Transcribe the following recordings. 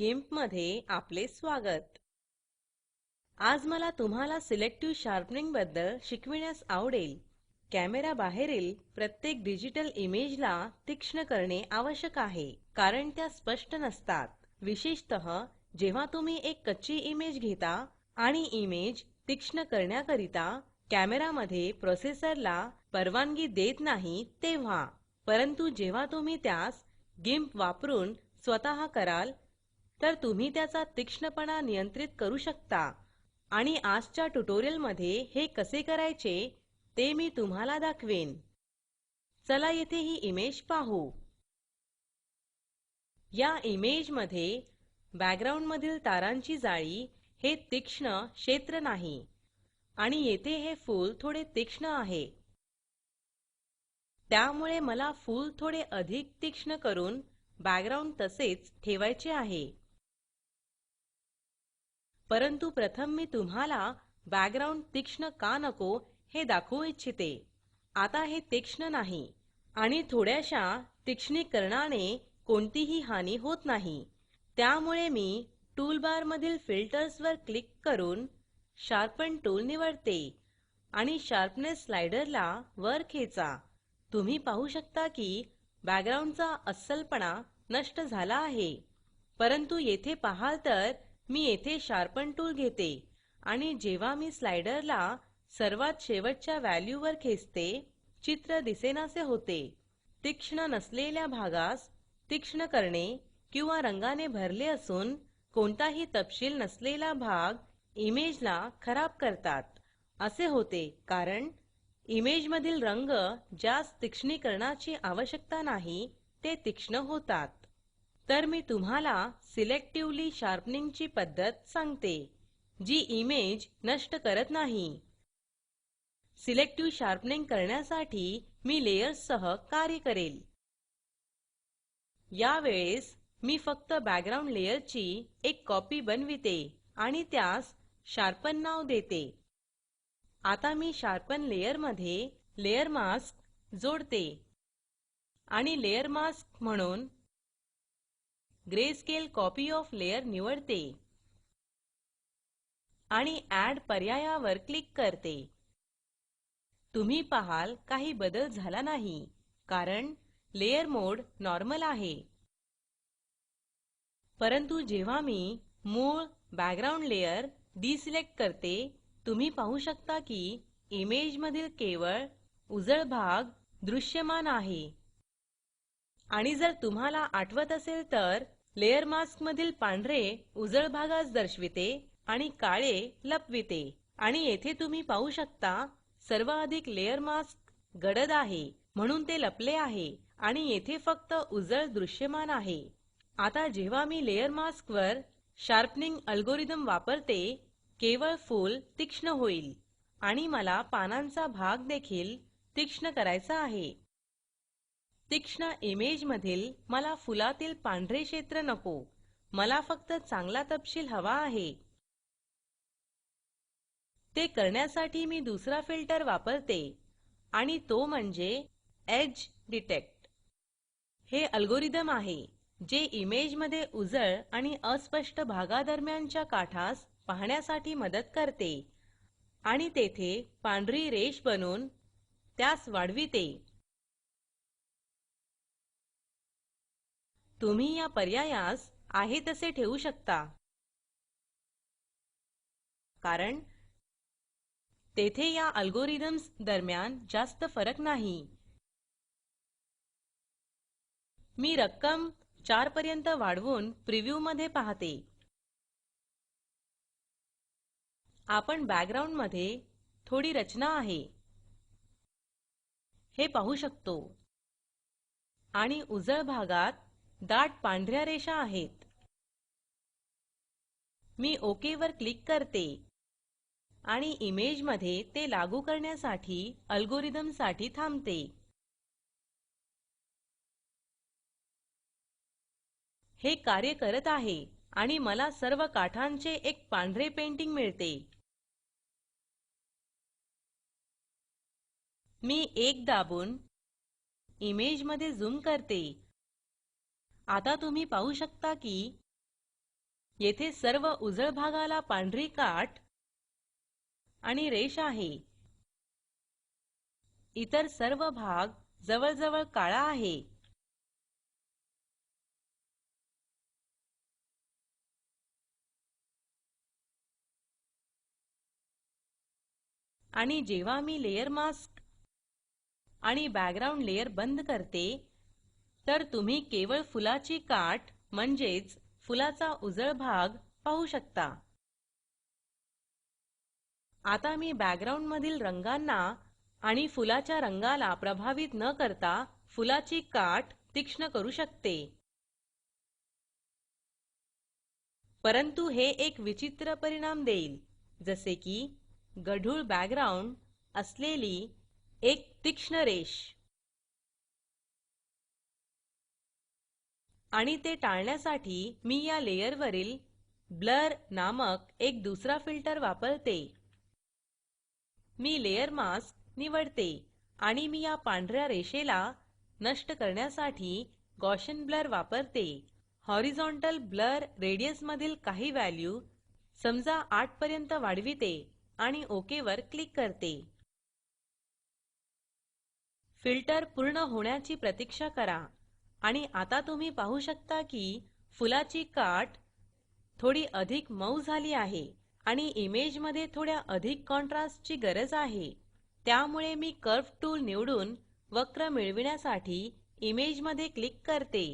गिम्प मध्ये आपले स्वागत। आज मला तुम्हाला सिलेक्टिव्ह शार्पनिंग बद्दल शिकविण्यास आवडेल। कॅमेरा बाहेरील प्रत्येक डिजिटल इमेजला तीक्ष्ण करणे आवश्यक आहे, कारण त्या स्पष्ट नसतात। विशेषतः जेव्हा तुम्ही एक कच्ची इमेज घेता आणि इमेज तीक्ष्ण करण्याकरिता कॅमेरामध्ये प्रोसेसरला परवानगी देत नाही तेव्हा। परंतु जेव्हा तुम्ही त्यास गिम्प वापरून स्वतः कराल तर तुम्ही त्याचा तीक्ष्णपणा नियंत्रित करू शकता। आणि आजच्या ट्युटोरियलमध्ये हे कसे करायचे ते मी तुम्हाला दाखवेन। चला येथे ही इमेज पाहू। या इमेजमध्ये बॅकग्राऊंडमधील तारांची जाळी हे तीक्ष्ण क्षेत्र नाही, आणि येथे हे फूल थोडे तीक्ष्ण आहे। त्यामुळे मला फूल थोडे अधिक तीक्ष्ण करून बॅकग्राऊंड तसेच ठेवायचे आहे। परंतु प्रथम मी तुम्हाला बॅकग्राऊंड तीक्ष्ण का नको हे दाखवू इच्छिते। आता हे तीक्ष्ण नाही, आणि थोड्याशा तीक्ष्णीकरणाने कोणतीही हानी होत नाही। त्यामुळे मी टूलबार मधील फिल्टर्स वर क्लिक करून शार्पन टूल निवडते आणि शार्पनेस स्लाइडरला वर खेचा। तुम्ही पाहू शकता की बॅकग्राऊंडचा अस्सलपणा नष्ट झाला आहे। परंतु येथे पाहाल तर मी येथे शार्पन टूल घेते, आणि जेव्हा मी स्लाइडरला सर्वात शेवटच्या व्हॅल्यूवर खेचते चित्र दिसेनासे होते। तीक्ष्ण नसलेल्या भागास तीक्ष्ण करणे किंवा रंगाने भरले असून कोणताही तपशील नसलेला भाग इमेजला खराब करतात। असे होते कारण इमेजमधील रंग ज्यास तीक्ष्णीकरणाची आवश्यकता नाही ते तीक्ष्ण होतात। तर मी तुम्हाला सिलेक्टिव्हली शार्पनिंगची पद्धत सांगते, जी इमेज नष्ट करत नाही। सिलेक्टिव्ह शार्पनिंग करण्यासाठी मी लेयर्ससह कार्य करेल। यावेळेस मी फक्त बॅकग्राऊंड लेयरची एक कॉपी बनविते आणि त्यास शार्पन नाव देते। आता मी शार्पन लेयरमध्ये लेयर मास्क जोडते आणि लेयर मास्क म्हणून ग्रेस्केल कॉपी ऑफ लेयर निवडते आणि ऍड पर्यायावर क्लिक करते। तुम्ही पाहाल काही बदल झाला नाही, कारण लेयर मोड नॉर्मल आहे। परंतु जेव्हा मी मूळ बॅकग्राऊंड लेयर डिसिलेक्ट करते, तुम्ही पाहू शकता की इमेजमधील केवळ उजळ भाग दृश्यमान आहे। आणि जर तुम्हाला आठवत असेल तर लेयर मास्क मधील पांढरे उजळ भागास दर्शविते आणि काळे लपविते। आणि येथे तुम्ही पाहू शकता सर्वाधिक लेयर मास्क गडद आहे, म्हणून ते लपले आहे, आणि येथे फक्त उजळ दृश्यमान आहे। आता जेव्हा मी लेयर मास्क वर शार्पनिंग अल्गोरिदम वापरते, केवळ फूल तीक्ष्ण होईल, आणि मला पानांचा भाग देखील तीक्ष्ण करायचा आहे। तीक्ष्ण इमेजमधील मला फुलातील पांढरे क्षेत्र नको, मला फक्त चांगला तपशील हवा आहे। ते करण्यासाठी मी दुसरा फिल्टर वापरते, आणि तो म्हणजे एज डिटेक्ट। हे अल्गोरिदम आहे जे इमेजमध्ये उजळ आणि अस्पष्ट भागादरम्यानच्या काठास पाहण्यासाठी मदत करते, आणि तेथे पांढरी रेष बनवून त्यास वाढविते। तुम्ही या पर्यायास आहे तसे ठेवू शकता, कारण तेथे या अल्गोरिदम्स दरम्यान जास्त फरक नाही। मी रक्कम 4 पर्यंत वाढवून प्रिव्ह्यू मध्ये पाहते। आपण बॅकग्राऊंड मध्ये थोडी रचना आहे हे पाहू शकतो, आणि उजळ भागात दाट पांढऱ्या रेषा आहेत। मी ओके वर क्लिक करते आणि इमेजमध्ये ते लागू करण्यासाठी अल्गोरिदम साठी थांबते। हे कार्य करत आहे, आणि मला सर्व काठांचे एक पांढरे पेंटिंग मिळते। मी एक दाबून इमेजमध्ये झूम करते। आता तुम्ही पाहू शकता की येथे सर्व उजळ भागाला पांढरी काठ आणि रेष आहे. इतर सर्व भाग जवळजवळ काळा आहे. आणि जेव्हा मी लेयर मास्क आणि बॅकग्राऊंड लेयर बंद करते तर तुम्ही केवळ फुलाची काठ म्हणजेच फुलाचा उजळ भाग पाहू शकता. आता मी बॅकग्राऊंड मधील रंगांना आणि फुलाच्या रंगाला प्रभावित न करता फुलाची काठ तीक्ष्ण करू शकते. परंतु हे एक विचित्र परिणाम देईल, जसे की गढूळ बॅकग्राऊंड असलेली एक तीक्ष्ण रेष. आणि ते टाळण्यासाठी मी या लेयरवरील ब्लर नामक एक दुसरा फिल्टर वापरते. मी लेयर मास्क निवडते आणि मी या पांढऱ्या रेषेला नष्ट करण्यासाठी गॉसियन ब्लर वापरते. हॉरिझॉन्टल ब्लर रेडियस मधील काही व्हॅल्यू समजा 8 पर्यंत वाढविते आणि ओके वर क्लिक करते. फिल्टर पूर्ण होण्याची प्रतीक्षा करा आणि आता तुम्ही पाहू शकता की फुलाची काठ थोडी अधिक मऊ झाली आहे आणि इमेजमध्ये थोड्या अधिक कॉन्ट्रास्टची गरज आहे. त्यामुळे मी कर्व्ह टूल निवडून वक्र मिळविण्यासाठी इमेजमध्ये क्लिक करते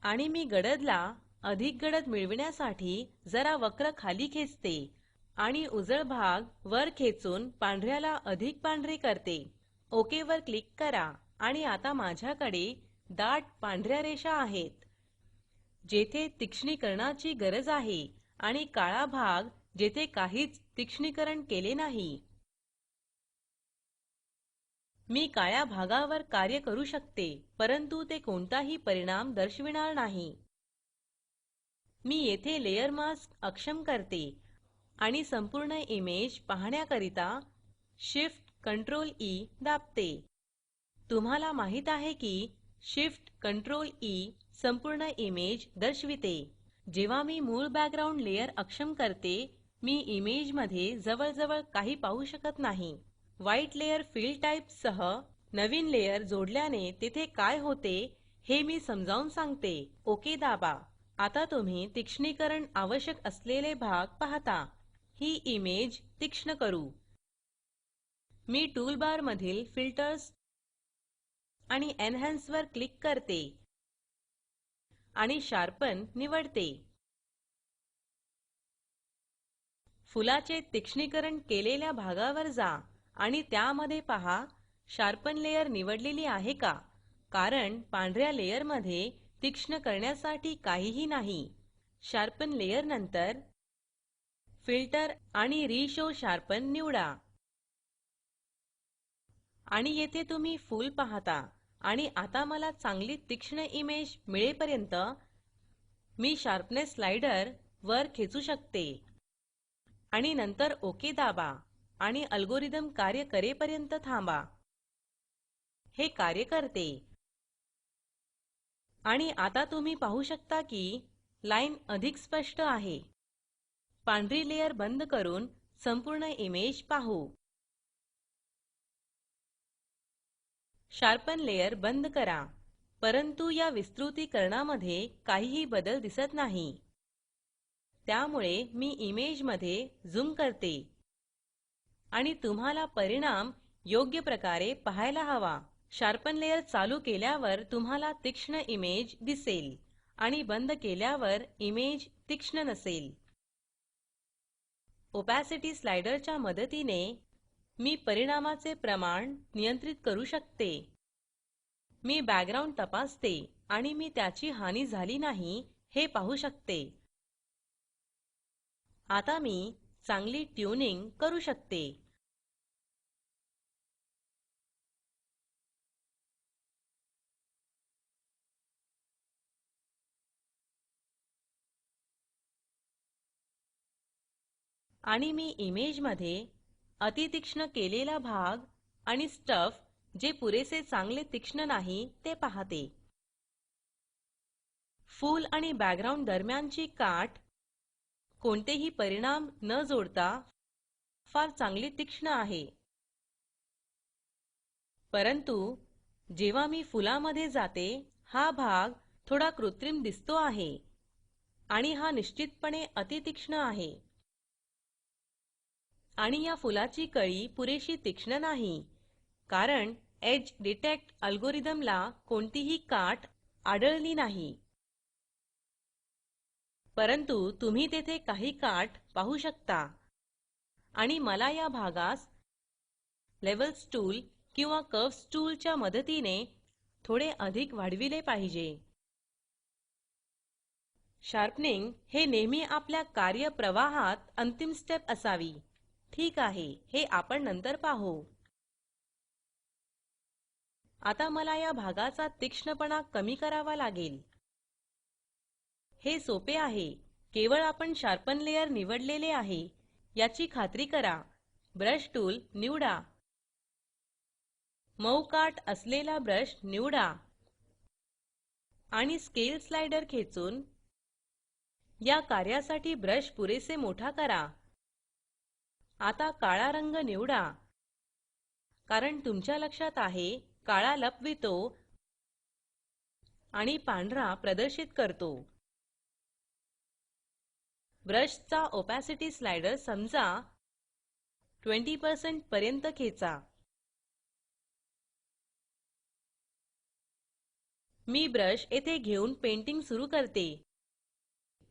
आणि मी गडदला अधिक गडद मिळविण्यासाठी जरा वक्र खाली खेचते आणि उजळ भाग वर खेचून पांढऱ्याला अधिक पांढरे करते. ओके वर क्लिक करा आणि आता माझ्याकडे दाट पांढऱ्या रेषा आहेत जेथे तीक्ष्णीकरणाची गरज आहे आणि काळा भाग जेथे काहीच तीक्ष्णीकरण केले नाही. मी काळ्या भागावर कार्य करू शकते, परंतु ते कोणताही परिणाम दर्शविणार नाही. मी येथे लेयर मास्क अक्षम करते आणि संपूर्ण इमेज पाहण्याकरिता Shift Ctrl E दाबते. तुम्हाला माहित आहे की Shift Ctrl E संपूर्ण इमेज दर्शविते. जेव्हा मी मूळ बॅकग्राऊंड लेयर अक्षम करते, मी इमेजमध्ये जवळजवळ काही पाहू शकत नाही. व्हाईट लेयर फिल टाइप सह नवीन लेयर जोडल्याने तिथे काय होते हे मी समजावून सांगते. ओके दाबा. आता तुम्ही तीक्ष्णीकरण आवश्यक असलेले भाग पाहता. ही इमेज तीक्ष्ण करू. मी टूलबार मधील फिल्टर्स आणि एन्हान्स वर क्लिक करते आणि शार्पन निवडते. फुलाचे तीक्ष्णीकरण केलेल्या भागावर जा आणि त्यामध्ये पहा शार्पन लेयर निवडलेली आहे का, कारण पांढऱ्या लेयरमध्ये तीक्ष्ण करण्यासाठी काहीही नाही. शार्पन लेयर नंतर फिल्टर आणि रिशो शार्पन निवडा आणि येथे तुम्ही फूल पाहता. आणि आता मला चांगली तीक्ष्ण इमेज मिळेपर्यंत मी शार्पनेस स्लाइडर वर खेचू शकते आणि नंतर ओके दाबा आणि अल्गोरिदम कार्य करेपर्यंत थांबा. हे कार्य करते आणि आता तुम्ही पाहू शकता की लाईन अधिक स्पष्ट आहे. पांढरी लेयर बंद करून संपूर्ण इमेज पाहू. शार्पन लेयर बंद करा, परंतु या विस्तृतीकरणामध्ये काहीही बदल दिसत नाही. त्यामुळे मी इमेजमध्ये झूम करते आणि तुम्हाला परिणाम योग्य प्रकारे पाहायला हवा. शार्पन लेयर चालू केल्यावर तुम्हाला तीक्ष्ण इमेज दिसेल आणि बंद केल्यावर इमेज तीक्ष्ण नसेल. ओपॅसिटी स्लाइडरच्या मदतीने मी परिणामाचे प्रमाण नियंत्रित करू शकते. मी बॅकग्राऊंड तपासते आणि मी त्याची हानी झाली नाही हे पाहू शकते. आता मी चांगली ट्यूनिंग करू शकते. आणि मी इमेजमध्ये अतितीक्ष्ण केलेला भाग आणि स्टफ जे पुरेसे चांगले तीक्ष्ण नाही ते पाहते. फूल आणि बॅकग्राऊंड दरम्यानची काठ कोणतेही परिणाम न जोडता फार चांगले तीक्ष्ण आहे. परंतु जेव्हा मी फुलामध्ये जाते, हा भाग थोडा कृत्रिम दिसतो आहे आणि हा निश्चितपणे अतितीक्ष्ण आहे. आणि या फुलाची कळी पुरेशी तीक्ष्ण नाही, कारण एज डिटेक्ट अल्गोरिदमला कोणतीही काठ आढळली नाही. परंतु तुम्ही तेथे काही काठ पाहू शकता आणि मला या भागास लेव्हल्स टूल किंवा कर्व्हज टूलच्या मदतीने थोडे अधिक वाढविले पाहिजे. शार्पनिंग हे नेहमी आपल्या कार्यप्रवाहात अंतिम स्टेप असावी. ठीक आहे, हे आपण नंतर पाहू. आता मला या भागाचा तीक्ष्णपणा कमी करावा लागेल. हे सोपे आहे. केवळ आपण शार्पन लेयर निवडलेले आहे याची खात्री करा. ब्रश टूल निवडा. मऊ काठ असलेला ब्रश निवडा आणि स्केल स्लाइडर खेचून या कार्यासाठी ब्रश पुरेसे मोठा करा. आता काळा रंग निवडा, कारण तुमच्या लक्षात आहे काळा लपवितो आणि पांढरा प्रदर्शित करतो. ब्रशचा ओपॅसिटी स्लाइडर समजा 20% पर्यंत खेचा. मी ब्रश येथे घेऊन पेंटिंग सुरू करते.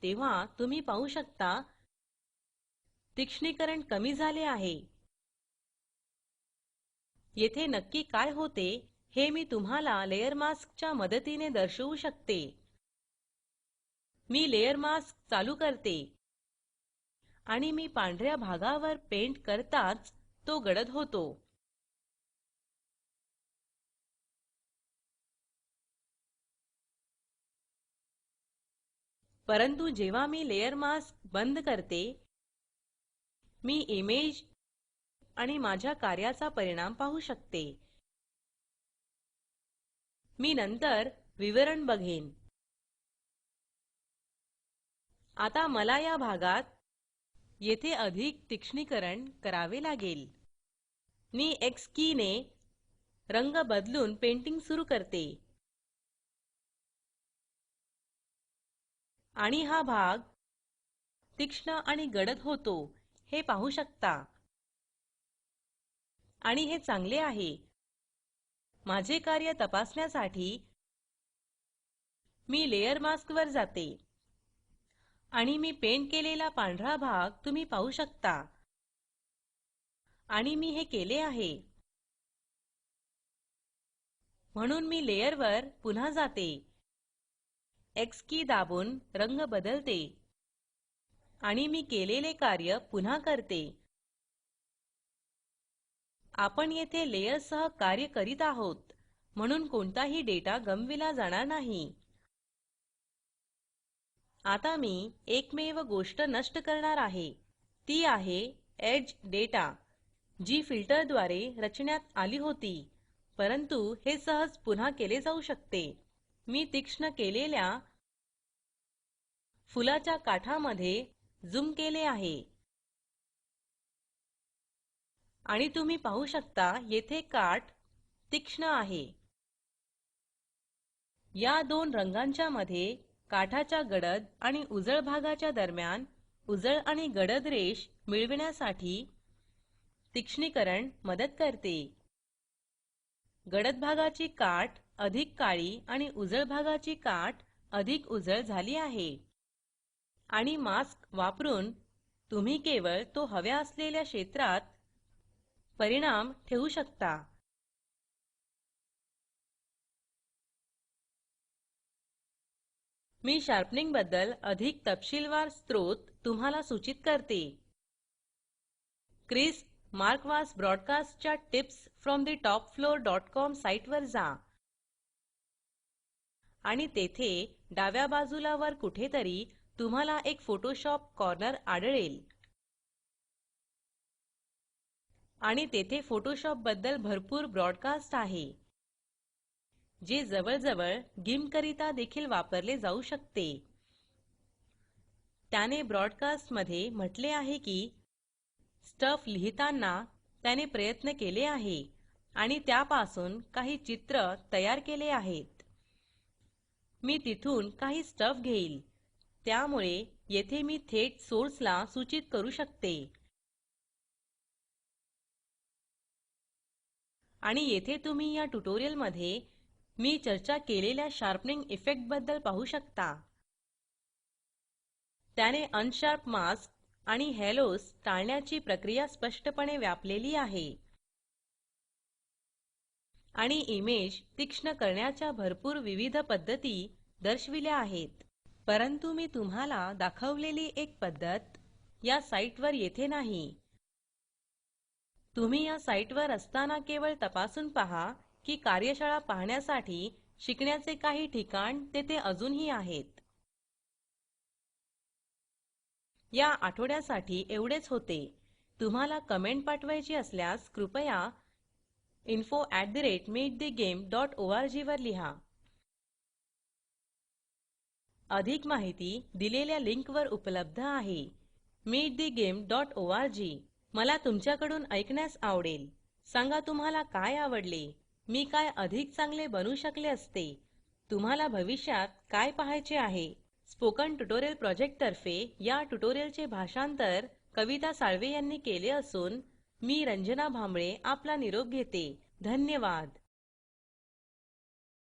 तेव्हा तुम्ही पाहू शकता तीक्ष्णीकरण कमी झाले आहे. येथे नक्की काय होते हे मी तुम्हाला लेयर मास्कच्या मदतीने दर्शवू शकते. मी लेयर मास्क चालू करते आणि मी पांढऱ्या भागावर पेंट करताच तो गडद होतो. परंतु जेव्हा मी लेयर मास्क बंद करते, मी इमेज आणि माझ्या कार्याचा परिणाम पाहू शकते. मी नंतर विवरण बघेन. आता मला या भागात येथे अधिक तीक्ष्णीकरण करावे लागेल. मी X कीने रंग बदलून पेंटिंग सुरू करते आणि हा भाग तीक्ष्ण आणि गडद होतो हे पाहू शकता. आणि हे चांगले आहे. माझे कार्य तपासण्यासाठी मी लेयर मास्क वर जाते आणि मी पेंट केलेला पांढरा भाग तुम्ही पाहू शकता. आणि मी हे केले आहे. म्हणून मी लेयर वर पुन्हा जाते. X की दाबून रंग बदलते आणि मी केलेले कार्य पुन्हा करते. आपण येथे लेयरसह कार्य करीत आहोत, म्हणून कोणताही डेटा गमाविला जाणार नाही. आता मी एकमेव गोष्ट नष्ट करणार आहे. ती आहे एज डेटा, जी फिल्टरद्वारे रचण्यात आली होती, परंतु हे सहज पुन्हा केले जाऊ शकते. मी तीक्ष्ण केलेल्या फुलाच्या काठामध्ये झूम केले आहे आणि तुम्ही पाहू शकता येथे काठ तीक्ष्ण आहे. या दोन रंगांच्या मध्ये काठाच्या गडद आणि उजळ भागाच्या दरम्यान उजळ आणि गडद रेष मिळविण्यासाठी तीक्ष्णीकरण मदत करते. गडद भागाची काठ अधिक काळी आणि उजळ भागाची काठ अधिक उजळ झाली आहे. आणि मास्क वापरून तुम्ही केवळ तो हव्या असलेल्या क्षेत्रात परिणाम ठेवू शकता. मी शार्पनिंग बद्दल अधिक तपशीलवार स्त्रोत तुम्हाला सूचित करते. क्रिस मार्कवास ब्रॉडकास्टच्या tipsfromthetopfloor.com साईटवर जा आणि तेथे डाव्या बाजूला वर कुठेतरी तुम्हाला एक फोटोशॉप कॉर्नर आढळेल आणि तेथे फोटोशॉप बद्दल भरपूर ब्रॉडकास्ट आहे, जे जवळजवळ गिम्प करिता देखील वापरले जाऊ शकते. त्याने ब्रॉडकास्टमध्ये म्हटले आहे की स्टफ लिहिताना त्याने प्रयत्न केले आहे आणि त्यापासून काही चित्र तयार केले आहेत. मी तिथून काही स्टफ घेईल, त्यामुळे येथे मी थेट सोर्सला सूचित करू शकते. आणि येथे तुम्ही या ट्युटोरियलमध्ये मी चर्चा केलेल्या शार्पनिंग इफेक्ट बद्दल पाहू शकता. त्याने अनशार्प मास्क आणि हॅलोज टाळण्याची प्रक्रिया स्पष्टपणे व्यापलेली आहे आणि इमेज तीक्ष्ण करण्याच्या भरपूर विविध पद्धती दर्शविल्या आहेत. परंतु मी तुम्हाला दाखवलेली एक पद्धत या साईटवर येथे नाही. तुम्ही या साईटवर असताना केवळ तपासून पहा की कार्यशाळा पाहण्यासाठी शिकण्याचे काही ठिकाण तेथे अजूनही आहेत. या आठवड्यासाठी एवढेच होते. तुम्हाला कमेंट पाठवायची असल्यास कृपया info@meetthegame.org वर लिहा. अधिक माहिती दिलेल्या लिंकवर उपलब्ध आहे. meetthegame.org. मला तुमच्याकडून ऐकण्यास आवडेल. सांगा तुम्हाला काय आवडले, मी काय अधिक चांगले बनवू शकले असते, तुम्हाला भविष्यात काय पाहायचे आहे. स्पोकन ट्युटोरियल प्रोजेक्ट तर्फे या ट्युटोरियलचे भाषांतर कविता साळवे यांनी केले असून मी रंजना भांबळे आपला निरोप घेते. धन्यवाद.